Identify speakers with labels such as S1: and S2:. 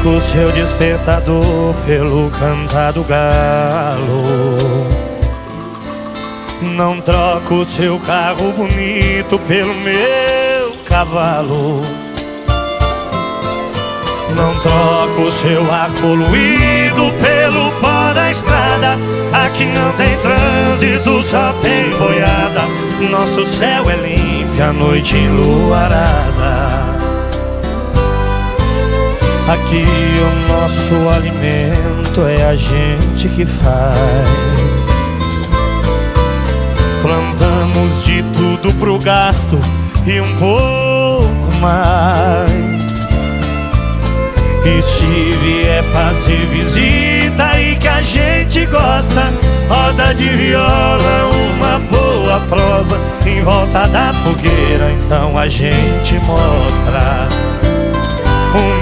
S1: troco seu despertador pelo cantar do galo. Não troco seu carro bonito pelo meu cavalo. Não troco seu ar poluído pelo pó da estrada. Aqui não tem trânsito, só tem boiada. Nosso céu é limpo, a noite enluarada. Aqui o nosso alimento é a gente que faz. Plantamos de tudo pro gasto e um pouco mais. E se vier fazer visita e que a gente gosta, roda de viola, uma boa prosa em volta da fogueira, então a gente mostra o